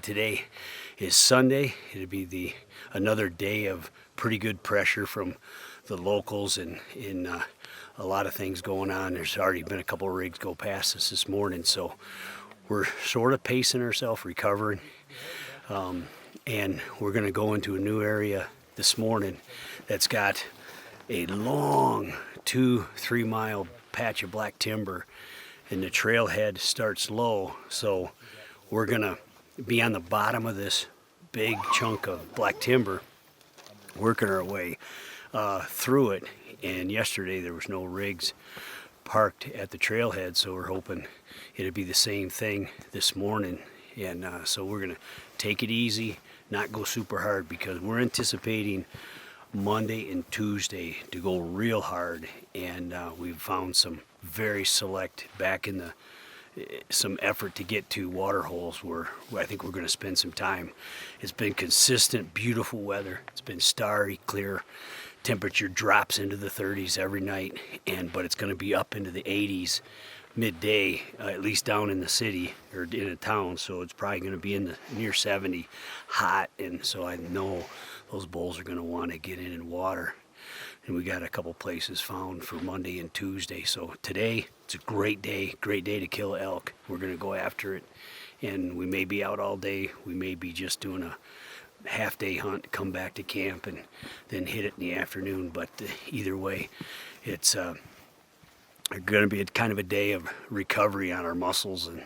Today is Sunday. It'll be another day of pretty good pressure from the locals and in a lot of things going on. There's already been a couple of rigs go past us this morning, so we're sort of pacing ourselves, recovering, and we're going to go into a new area this morning that's got a long 2-3 mile patch of black timber, and the trailhead starts low, so we're going to be on the bottom of this big chunk of black timber, working our way through it. And yesterday there was no rigs parked at the trailhead, so we're hoping it'll be the same thing this morning. And so we're gonna take it easy, not go super hard, because we're anticipating Monday and Tuesday to go real hard. And we've found some very select back in some effort to get to water holes where I think we're going to spend some time. It's been consistent, beautiful weather. It's been starry, clear. Temperature drops into the 30s every night, but it's going to be up into the 80s midday, at least down in the city or in a town. So it's probably going to be in the near 70, hot, and so I know those bulls are going to want to get in water. And we got a couple places found for Monday and Tuesday. So today, it's a great day to kill elk. We're gonna go after it, and we may be out all day. We may be just doing a half-day hunt, come back to camp, and then hit it in the afternoon. But either way, it's gonna be kind of a day of recovery on our muscles and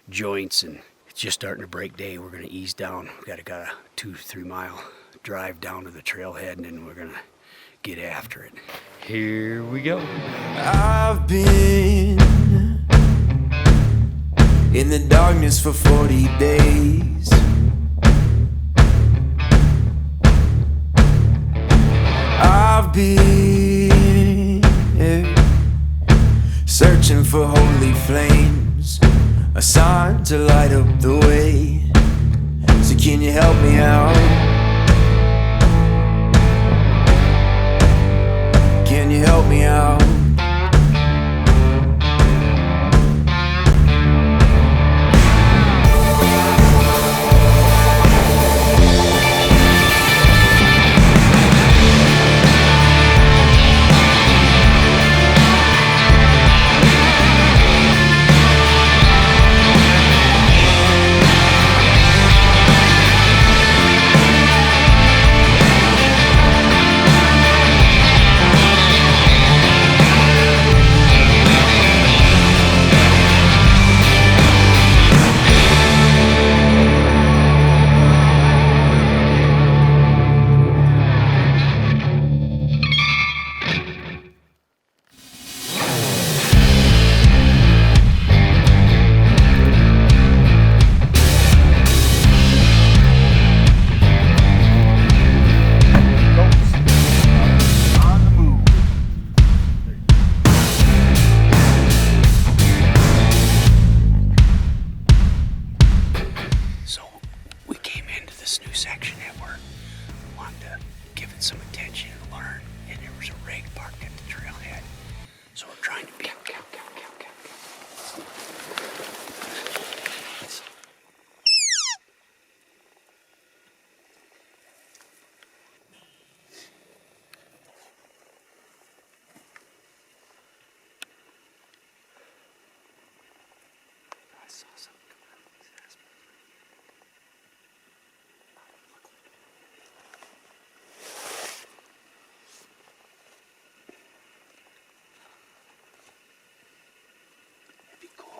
joints, and it's just starting to break day. We're gonna ease down. We got a 2-3 mile drive down to the trailhead, and then we're gonna get after it. Here we go. I've been in the darkness for 40 days. I've been searching for holy flames, a sign to light up the way. So can you help me out? Can you help me out?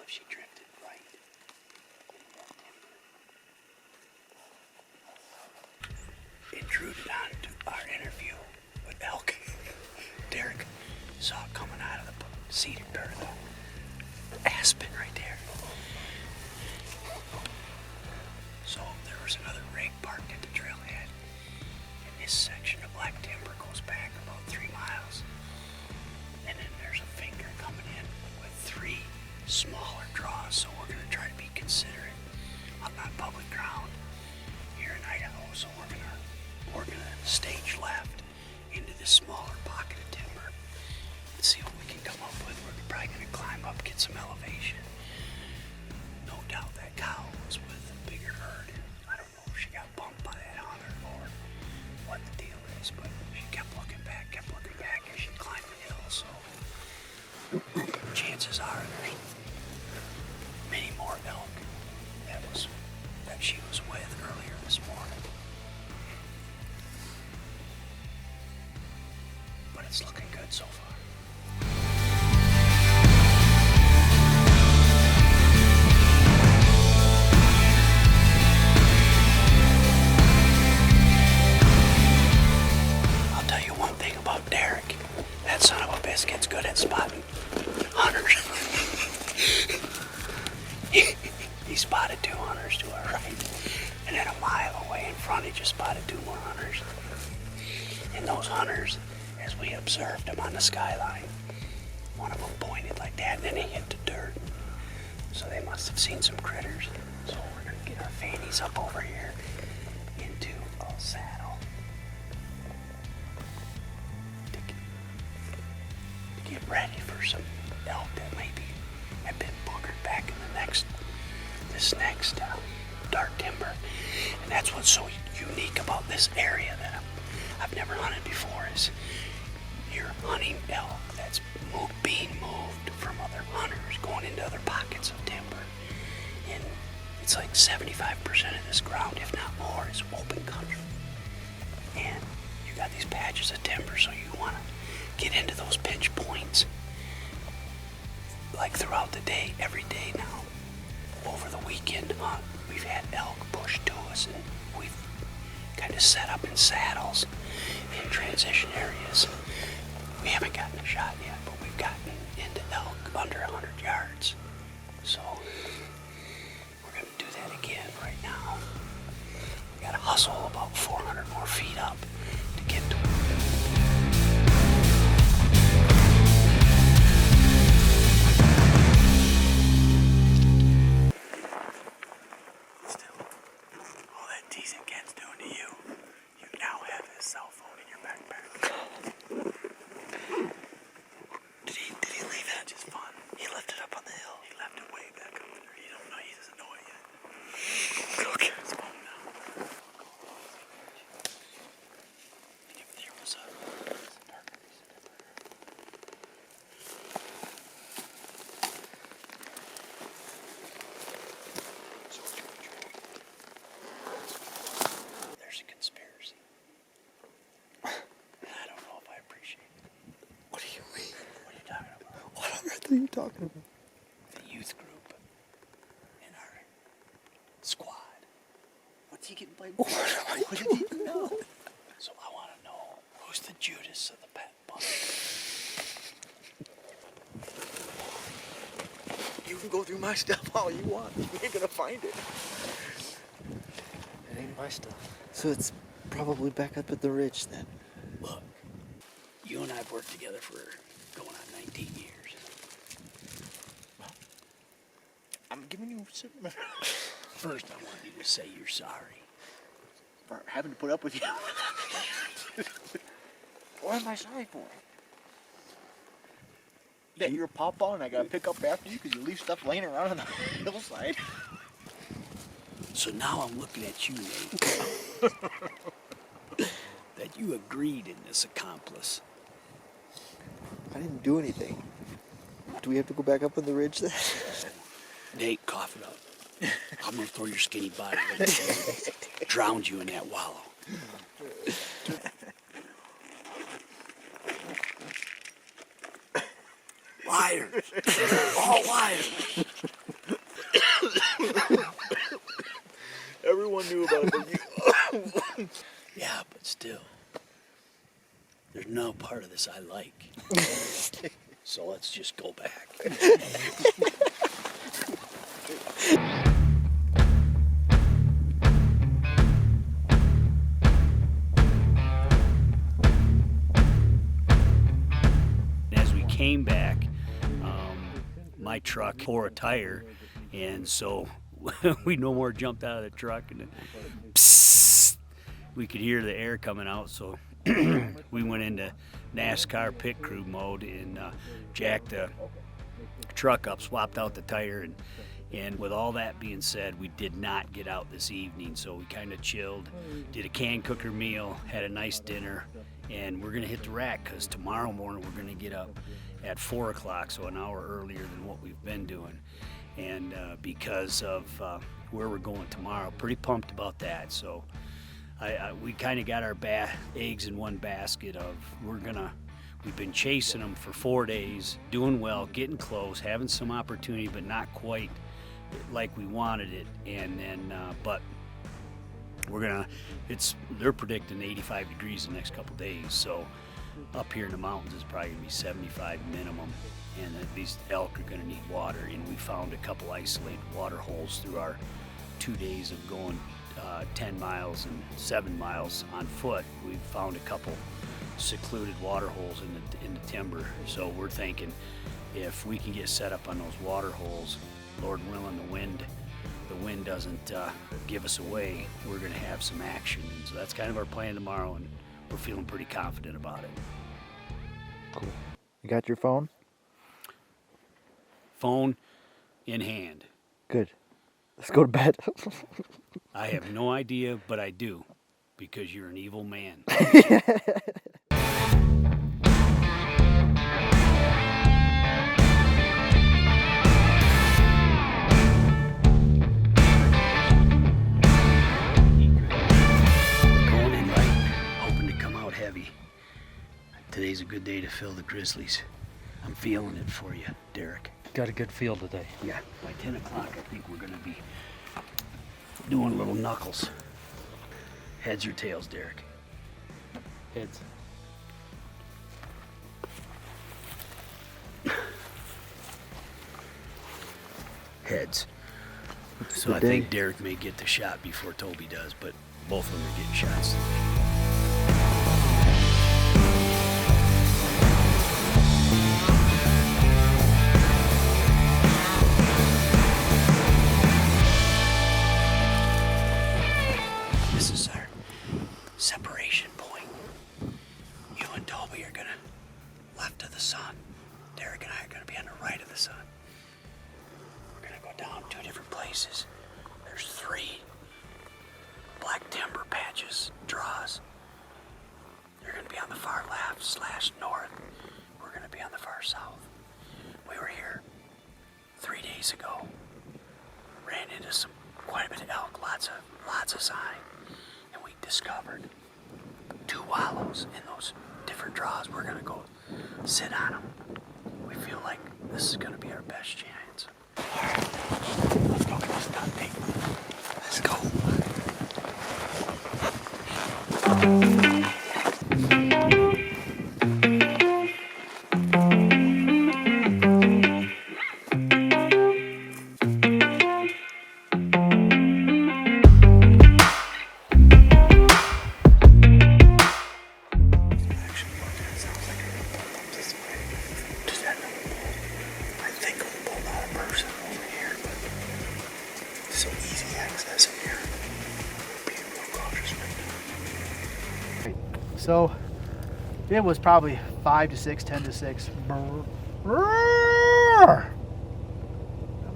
She drifted right. Intruded onto our interview with elk. Derek saw it coming out of the cedar or the aspen right there. So there was another rig parked at the trailhead, and this section of black timber goes back about 3 miles. And then there's a finger coming in with 3 smaller draws, so we're going to try to be considerate on public ground here in Idaho. So we're gonna stage left into this smaller pocket of timber and see what we can come up with. We're probably gonna climb up, get some elevation. No doubt that cow was with a bigger herd. they just spotted 2 more hunters. And those hunters, as we observed them on the skyline, one of them pointed like that and then he hit the dirt. So they must have seen some critters. So we're gonna get our fannies up over here into a saddle to get ready for some elk that maybe have been boogered back in this next dark timber. And that's what's so unique about this area that I've never hunted before, is you're hunting elk that's being moved from other hunters, going into other pockets of timber. And it's like 75% of this ground, if not more, is open country. And you got these patches of timber, so you want to get into those pinch points like throughout the day, every day now. Over the weekend hunt, we've had elk pushed to us, and we've kind of set up in saddles in transition areas. We haven't gotten a shot yet, but we've gotten into elk under 100 yards. So we're going to do that again right now. We got to hustle about 400 more feet up to get to it. Still, all that teasing Ken's doing to you, you now have his cell phone in your backpack. Did he leave it? Just fun. He left it up on the hill. He left it way back up there. He doesn't know it yet. Go get his phone now. I think if there was a darker piece of timber. There's a conspiracy. And I don't know if I appreciate it. What do you mean? What are you talking about? What on earth are you talking about? The youth group in our squad. What's he getting played? What did he know? So I want to know who's the Judas of the pet bunch. You can go through my stuff all you want. You ain't gonna find it. It ain't my stuff. So it's probably back up at the ridge then. Look, you and I've worked together for going on 19 years. I'm giving you shit First, I want you to say you're sorry. for having to put up with you. What am I sorry for? That you're a pawpaw and I gotta pick up after you because you leave stuff laying around on the hillside. So now I'm looking at you, Nate. That you agreed in this accomplice. I didn't do anything. Do we have to go back up on the ridge then? Nate, cough it up. I'm gonna throw your skinny body right there. Drown you in that wallow. Liars! All liars! Everyone knew about it but you. Yeah, but still, there's no part of this I like. So let's just go back. As we came back, my truck tore a tire, and so we no more jumped out of the truck, and psst, we could hear the air coming out, so we went into NASCAR pit crew mode and jacked the truck up, swapped out the tire, and with all that being said, we did not get out this evening, so we kind of chilled, did a can cooker meal, had a nice dinner, and we're gonna hit the rack because tomorrow morning we're gonna get up at 4 o'clock, so an hour earlier than what we've been doing. And because of where we're going tomorrow, pretty pumped about that. So we kind of got our eggs in one basket of we've been chasing them for 4 days, doing well, getting close, having some opportunity, but not quite like we wanted it. And then, but they're predicting 85 degrees the next couple days. So up here in the mountains is probably gonna be 75 minimum. And these elk are gonna need water. And we found a couple isolated water holes through our 2 days of going 10 miles and 7 miles on foot, we've found a couple secluded water holes in the timber. So we're thinking if we can get set up on those water holes, Lord willing, the wind doesn't give us away, we're going to have some action. And so that's kind of our plan tomorrow, and we're feeling pretty confident about it. Cool. You got your phone? Phone in hand. Good. Let's go to bed. I have no idea, but I do, because you're an evil man. Going in light, hoping to come out heavy. Today's a good day to fill the grizzlies. I'm feeling it for you, Derek. Got a good feel today. Yeah, by 10 o'clock, I think we're going to be doing little knuckles. Heads or tails, Derek? Heads. Heads. So I day. think Derek may get the shot before Toby does, but both of them are getting shots. This is our separation point. You and Toby are gonna left of the sun. Derek and I are gonna be on the right of the sun. We're gonna go down 2 different places. There's 3 black timber patches, draws. They're gonna be on the far left/north. We're gonna be on the far south. We were here 3 days ago. Ran into quite a bit of elk, lots of sign, and we discovered 2 wallows in those different draws. We're gonna go sit on them. We feel like this is gonna be our best chance. All right, let's go get this done, Pete. Let's go. So it was probably 5 to 6, 10 to 6. I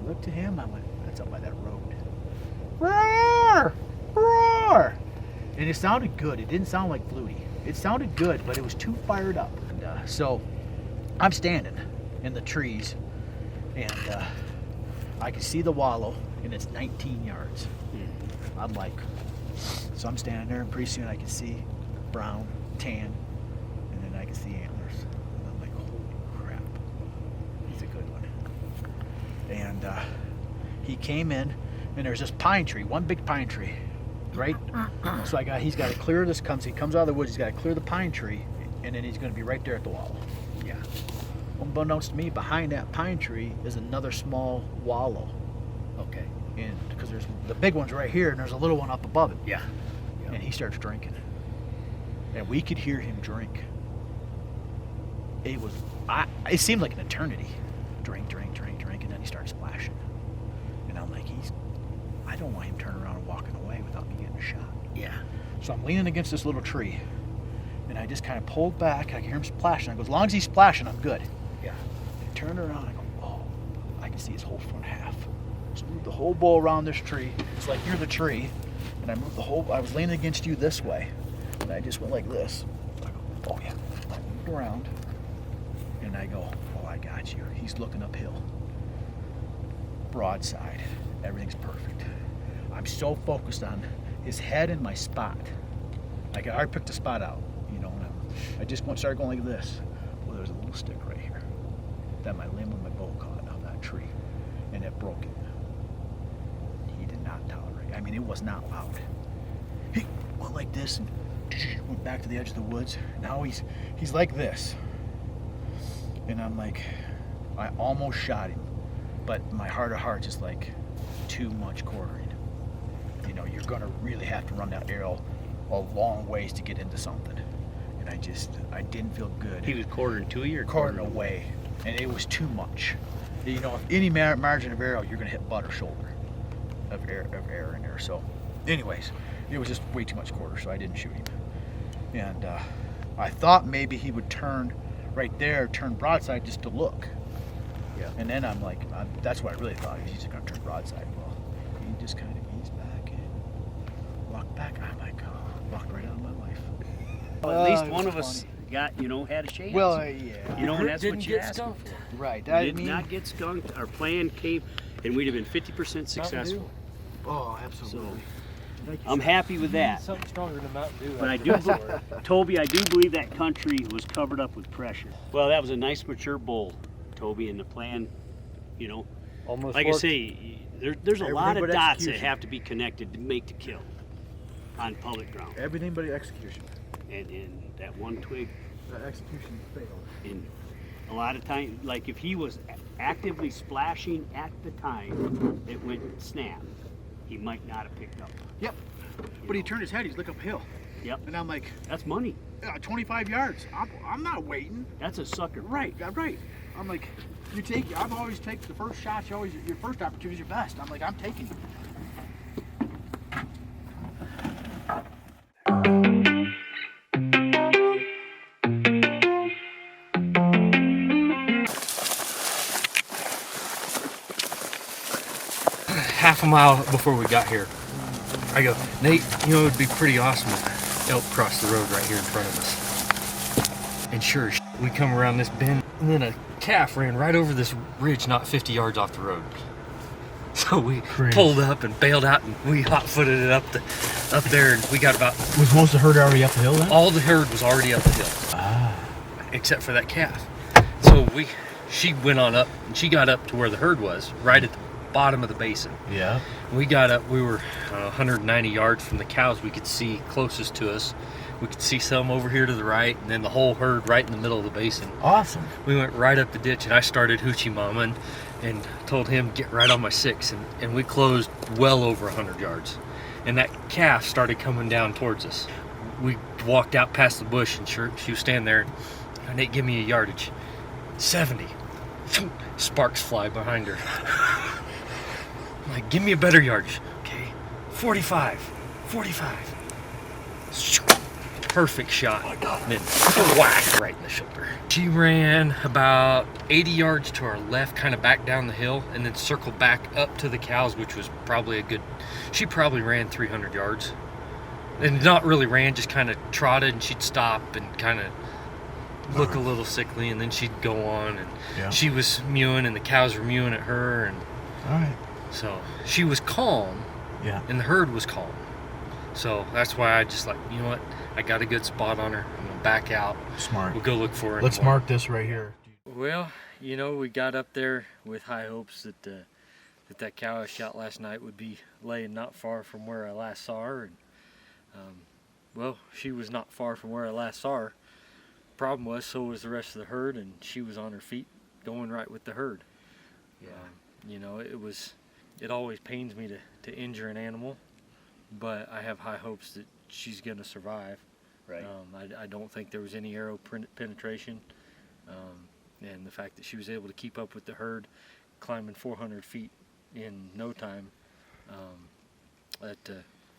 looked to him, I went, that's up by that road. Roar! Roar! And it sounded good. It didn't sound like fluty. It sounded good, but it was too fired up. And, so I'm standing in the trees, and I can see the wallow, and it's 19 yards. I'm like, so I'm standing there, and pretty soon I can see brown, tan, and then I can see antlers. And I'm like, holy crap, he's a good one. And he came in, and there's this pine tree, one big pine tree, right? So he's got to clear this, he comes out of the woods, he's got to clear the pine tree, and then he's going to be right there at the wallow. Yeah. Unbeknownst to me, behind that pine tree is another small wallow. Okay. And because there's the big one's right here, and there's a little one up above it. Yeah. And he starts drinking. And we could hear him drink. It seemed like an eternity. Drink, and then he started splashing. And I'm like, I don't want him turning around and walking away without me getting a shot. Yeah. So I'm leaning against this little tree, and I just kind of pulled back. I can hear him splashing. I go, as long as he's splashing, I'm good. Yeah. And I turned around, I go, oh, I can see his whole front half. So I moved the whole bow around this tree. It's like you're the tree, and I moved I was leaning against you this way. And I just went like this. I go, oh yeah. I moved around, and I go, oh, I got you. He's looking uphill. Broadside. Everything's perfect. I'm so focused on his head and my spot. Like I already picked a spot out, and I just started going like this. Well, there's a little stick right here that my limb of my bow caught on that tree, and it broke it. He did not tolerate. I mean, it was not loud. He went like this and went back to the edge of the woods. Now he's like this. And I'm like, I almost shot him, but my heart of hearts is like, too much quartering. you know, you're gonna really have to run that arrow a long ways to get into something. And I didn't feel good. He was quartering to you or quartering away, and it was too much. You know, if any margin of arrow, you're gonna hit butt or shoulder of air in there. So, anyways, it was just way too much quarter, so I didn't shoot him. And I thought maybe he would turn right there, turn broadside just to look. Yeah. And then I'm like, that's what I really thought. He's just gonna turn broadside. Well, he just kind of eased back and walked back. I'm like, oh, walked right out of my life. Well, at least it one was of us funny. got, you know, had a chance. Well, yeah. you know, and that's Didn't what you get asked skunked. for. Right. We I did mean, not get skunked. Our plan came, and we'd have been 50% successful. oh, absolutely. I'm happy with that. Something stronger than Mountain Dew. But I after do, that. Toby, I do believe that country was covered up with pressure. Well, that was a nice mature bull, Toby, and the plan, you know, Almost like worked. I say, there's a lot Everything of but dots that execution. have to be connected to make the kill on public ground. Everything but execution. And that one twig, That execution failed. and a lot of times, like if he was actively splashing at the time it went snap, he might not have picked up. Yep. But he turned his head. He's looking uphill. Yep, And I'm like, that's money. 25 yards. I'm not waiting. That's a sucker. Right. Right. I'm like, I've always taken the first shot. Your first opportunity is your best. I'm like, I'm taking it. Half a mile before we got here, I go, Nate, you know, it would be pretty awesome if elk crossed the road right here in front of us. And sure as shit, we come around this bend, and then a calf ran right over this ridge not 50 yards off the road. So we pulled up and bailed out, and we hot-footed it up there, and we got about, Was most of the herd already up the hill then? all the herd was already up the hill. Except for that calf. So she went on up, and she got up to where the herd was, right at the bottom of the basin. Yeah. We got up, we were 190 yards from the cows we could see closest to us. We could see some over here to the right, and then the whole herd right in the middle of the basin. Awesome. We went right up the ditch, and I started hoochie mama and told him get right on my 6, and we closed well over 100 yards. And that calf started coming down towards us. We walked out past the bush, and she was standing there, and Nate, give me a yardage. 70. Sparks fly behind her. I'm like, give me a better yardage. Okay, 45. Perfect shot. And then whack right in the shoulder. She ran about 80 yards to our left, kind of back down the hill, and then circled back up to the cows, which was probably she probably ran 300 yards. And not really ran, just kind of trotted, and she'd stop and kind of look a little sickly, and then she'd go on, and she was mewing, and the cows were mewing at her, and All right. so she was calm, Yeah. and the herd was calm. So that's why I just like, you know what, I got a good spot on her. I'm gonna back out. Smart. We'll go look for her. in Let's the morning. mark this right here. Well, you know, we got up there with high hopes that that cow I shot last night would be laying not far from where I last saw her, and well, she was not far from where I last saw her. Problem was, so was the rest of the herd, and she was on her feet, going right with the herd. Yeah. You know, it always pains me to injure an animal, but I have high hopes that she's gonna survive. Right. I don't think there was any arrow penetration, and the fact that she was able to keep up with the herd, climbing 400 feet in no time,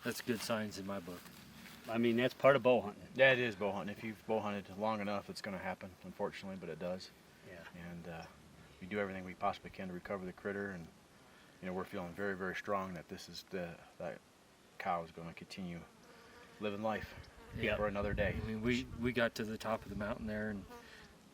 that's good signs in my book. I mean, that's part of bow hunting. Yeah, it is bow hunting. If you've bow hunted long enough, it's going to happen, unfortunately, but it does. Yeah. And we do everything we possibly can to recover the critter, and you know, we're feeling very, very strong that that cow is going to continue living life Yeah. for another day. I mean, we got to the top of the mountain there, and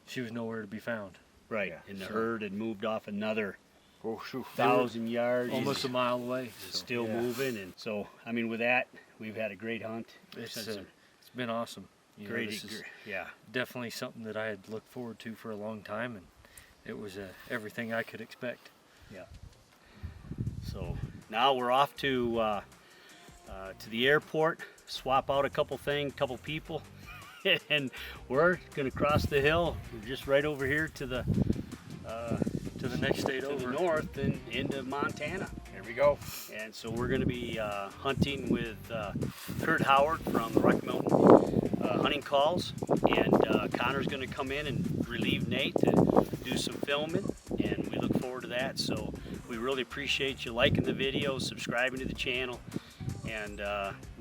she was nowhere to be found. Right. Yeah. And the So- herd had moved off another Oh, shoot. 1,000 yards. Almost a mile away. It's so still yeah. moving, and so I mean, with that, we've had a great hunt. It's Had some it's been awesome. You know, great, this is yeah. definitely something that I had looked forward to for a long time, and it was everything I could expect. So now we're off to the airport, swap out a couple people, and we're gonna cross the hill just right over here to the To the next state to over. the north and into Montana. And Here we go. And so we're going to be hunting with Kurt Howard from the Rocky Mountain Hunting Calls, and Connor's going to come in and relieve Nate to do some filming, and we look forward to that. So we really appreciate you liking the video, subscribing to the channel, and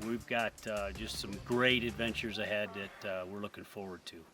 we've got just some great adventures ahead that we're looking forward to.